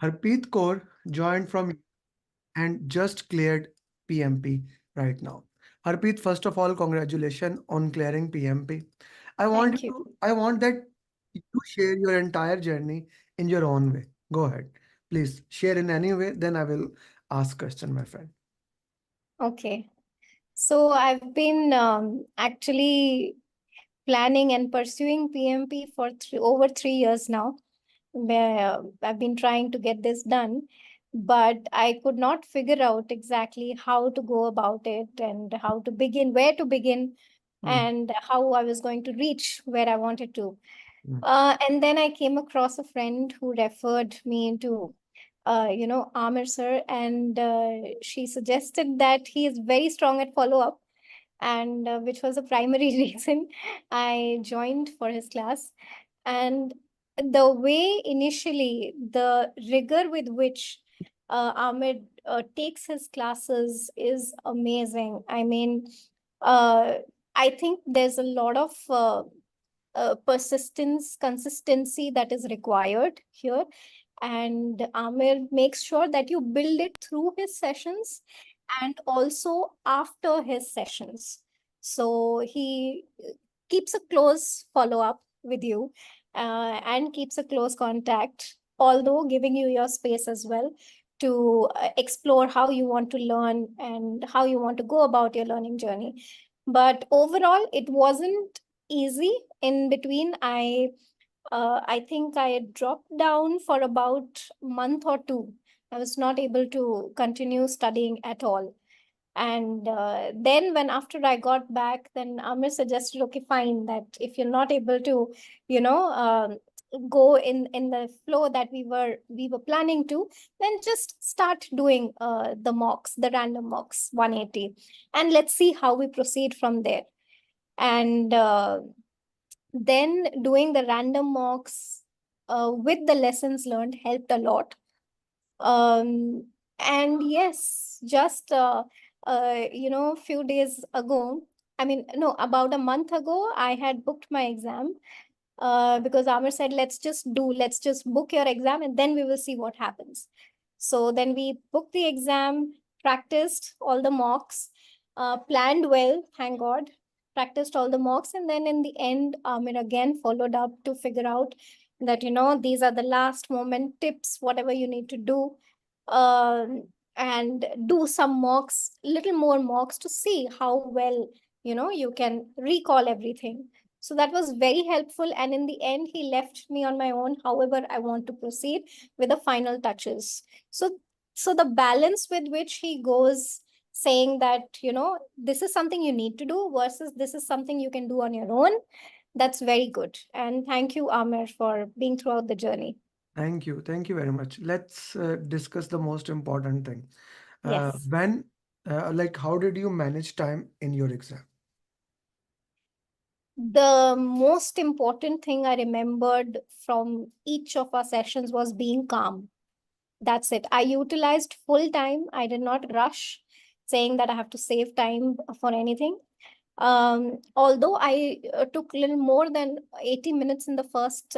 Harpreet Kaur joined from and just cleared PMP right now. Harpreet, first of all, congratulations on clearing PMP. Thank you. I want that you share your entire journey in your own way. Go ahead. Please share in any way, then I will ask question, my friend. Okay. So I've been actually planning and pursuing PMP for over 3 years now, where I've been trying to get this done, but I could not figure out exactly how to go about it and how to begin, where to begin, Hmm, and how I was going to reach where I wanted to. hmm, And then I came across a friend who referred me into, Amir sir, and she suggested that he is very strong at follow up, and which was the primary reason I joined for his class. And the way initially, the rigor with which Ahmed takes his classes is amazing. I mean, uh, I think there's a lot of persistence, consistency that is required here. And Amir makes sure that you build it through his sessions and also after his sessions. So he keeps a close follow up with you and keeps a close contact, although giving you your space as well to explore how you want to learn and how you want to go about your learning journey. But overall, it wasn't easy. In between, I think I had dropped down for about a month or two. I was not able to continue studying at all. And then when after I got back, then Amir suggested, okay, fine, that if you're not able to, you know, go in the flow that we were planning to, then just start doing the mocks, the random mocks 180, and let's see how we proceed from there. And then doing the random mocks with the lessons learned helped a lot. And yes, just few days ago, I mean, no, about a month ago, I had booked my exam because Amir said, let's just book your exam and then we will see what happens. So then we booked the exam, practiced all the mocks, planned well, thank God, practiced all the mocks. And then in the end, Amir again followed up to figure out that, these are the last moment tips, whatever you need to do. Um, and do some mocks, little more mocks to see how well, you can recall everything. So that was very helpful. And in the end, he left me on my own, however, I want to proceed with the final touches. So, so the balance with which he goes saying that, this is something you need to do versus this is something you can do on your own, that's very good. And thank you, Amir, for being throughout the journey. Thank you. Thank you very much. Let's discuss the most important thing. Yes. How did you manage time in your exam? The most important thing I remembered from each of our sessions was being calm. That's it. I utilized full time. I did not rush, saying that I have to save time for anything. Although I took a little more than 80 minutes in the first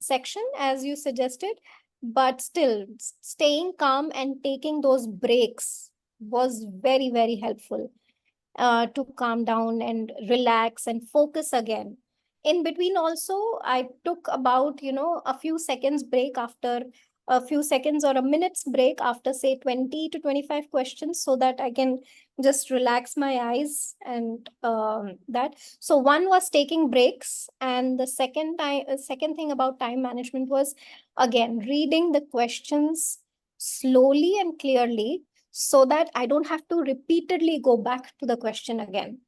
section, as you suggested, but still staying calm and taking those breaks was very, very helpful to calm down and relax and focus again. In between, also, I took about, a few seconds break after a few seconds or a minute's break after, say, 20 to 25 questions so that I can just relax my eyes and that. So one was taking breaks, and the second thing about time management was again reading the questions slowly and clearly so that I don't have to repeatedly go back to the question again.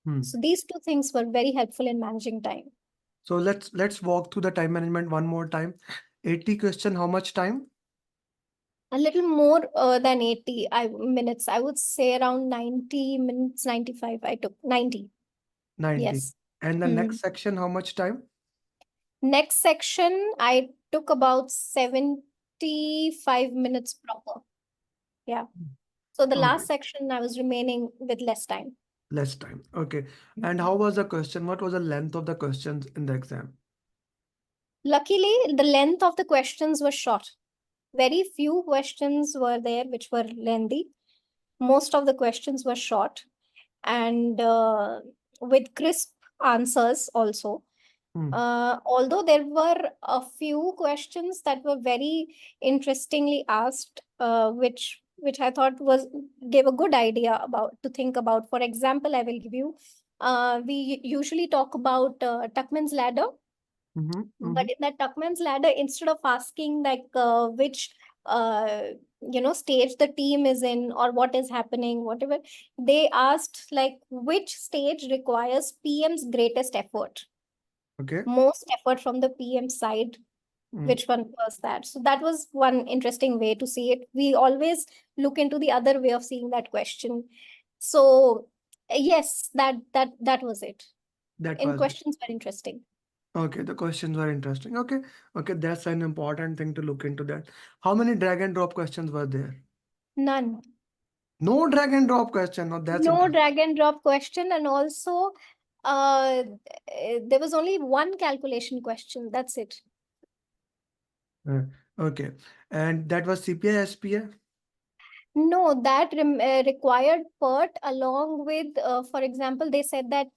Hmm. So these two things were very helpful in managing time. So let's walk through the time management one more time. 80 question, how much time? A little more than 80 minutes. I would say around 90 minutes, 95. I took 90. 90. Yes. And the Hmm. next section, how much time? Next section, I took about 75 minutes proper. Yeah. So the Okay, last section, I was remaining with less time. less time. Okay. And how was the question? What was the length of the questions in the exam? Luckily, the length of the questions was short. Very few questions were there which were lengthy. Most of the questions were short and with crisp answers also. Hmm. Although there were a few questions that were very interestingly asked, which I thought was gave a good idea about to think about. For example, I will give you. We usually talk about Tuckman's ladder, Mm-hmm. but Mm-hmm. in that Tuckman's ladder, instead of asking like which uh, stage the team is in or what is happening, whatever, they asked like which stage requires PM's greatest effort, Okay. most effort from the PM side. Mm. Which one was that? So that was one interesting way to see it. We always look into the other way of seeing that question. So yes, that was it. That In was it. questions were interesting. Okay, the questions were interesting. Okay, okay, that's an important thing to look into that. How many drag and drop questions were there? None. No drag and drop question. Now that's No interesting. drag and drop question, and also there was only one calculation question. That's it. Uh, okay, and that was CPI, SPI. No, that required PERT along with, for example, they said that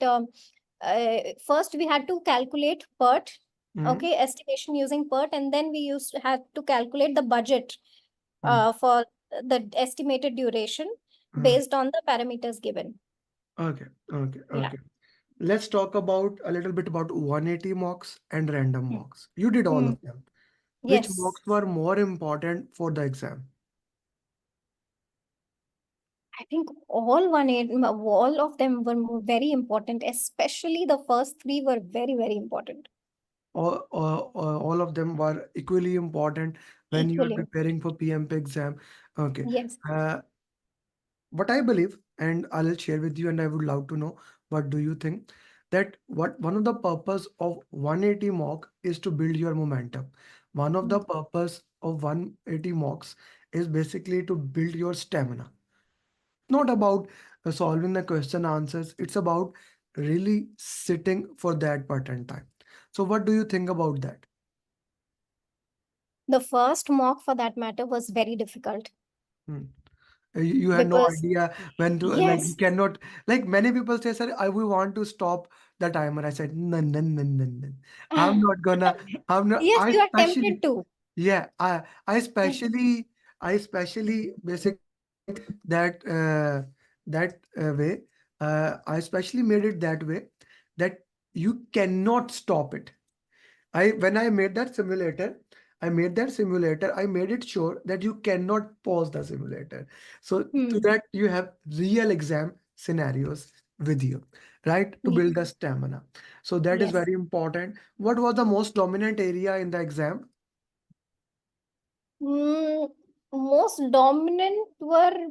first we had to calculate PERT, Mm-hmm. okay, estimation using PERT, and then we used had to calculate the budget Mm-hmm. for the estimated duration based on the parameters given. Okay, okay, Yeah. okay. Let's talk about a little bit about 180 mocks and random Mm. mocks. You did all Mm. of them. Which Yes. mocks were more important for the exam? I think all of them were very important, especially the first three were very, very important. All of them were equally important when you are Equally. preparing for PMP exam. Okay. Yes. Uh, what I believe, and I'll share with you, and I would love to know what do you think, that what one of the purpose of 180 mock is to build your momentum. One of the Mm. purpose of 180 mocks is basically to build your stamina. Not about solving the question answers. It's about really sitting for that part in time. So what do you think about that? The first mock, for that matter, was very difficult Hmm. You had no because, idea when to like you yes, cannot like many people say, sir, I we want to stop the timer. I said, no, no, no, no, no. I'm not gonna, I'm not, yes, I you are especially, tempted to. yeah, I especially basically made that way. I especially made it that way that you cannot stop it. I when I made that simulator, I made it sure that you cannot pause the simulator. So to Hmm. that you have real exam scenarios with you, right? To Ye- build the stamina. So that is Yes. very important. What was the most dominant area in the exam? Mm, most dominant were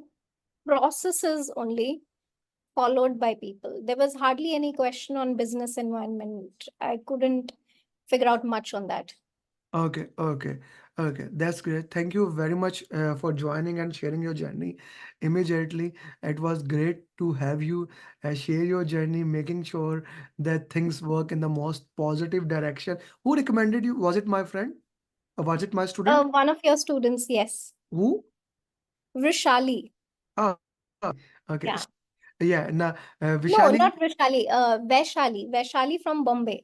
processes only, followed by people. There was hardly any question on business environment. I couldn't figure out much on that. Okay, okay, okay. That's great. Thank you very much for joining and sharing your journey immediately. It was great to have you share your journey, making sure that things work in the most positive direction. Who recommended you? Was it my friend? Or was it my student? One of your students, yes. Who? Vrishali. Ah, okay. Yeah. Yeah, now No, Vishali, not Vrishali. Vaishali. Vaishali from Bombay.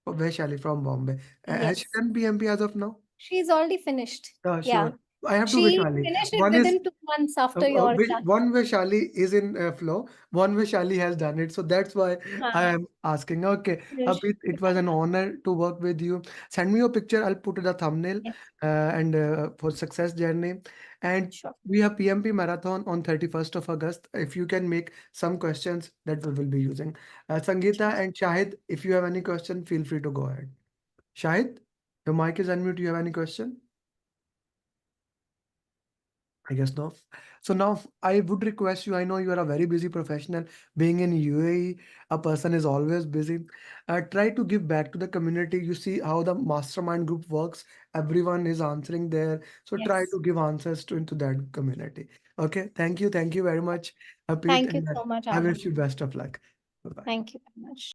Vaishali from Bombay. Has she Yes. done PMP as of now? She's already finished. Yeah. Sure. I have two She Vaishali. finished it One is within 2 months after your class. One way Shali is in flow, one way Shali has done it. So that's why I Huh. am asking. Okay, Yes. It was an honor to work with you. Send me your picture. I'll put the thumbnail Yes. and for success journey. And Sure. we have PMP marathon on 31st of August. If you can make some questions that we will be using. Sangeeta Sure. and Shahid, if you have any question, feel free to go ahead. Shahid, your mic is unmute. You have any question? I guess no. So now I would request you, I know you are a very busy professional. Being in UAE, a person is always busy. Try to give back to the community. You see how the mastermind group works. Everyone is answering there. So try Yes. to give answers to into that community. Okay. Thank you. Thank you very much, Apit, Thank you and so much, I Amir. wish you best of luck. Bye bye. Thank you very much.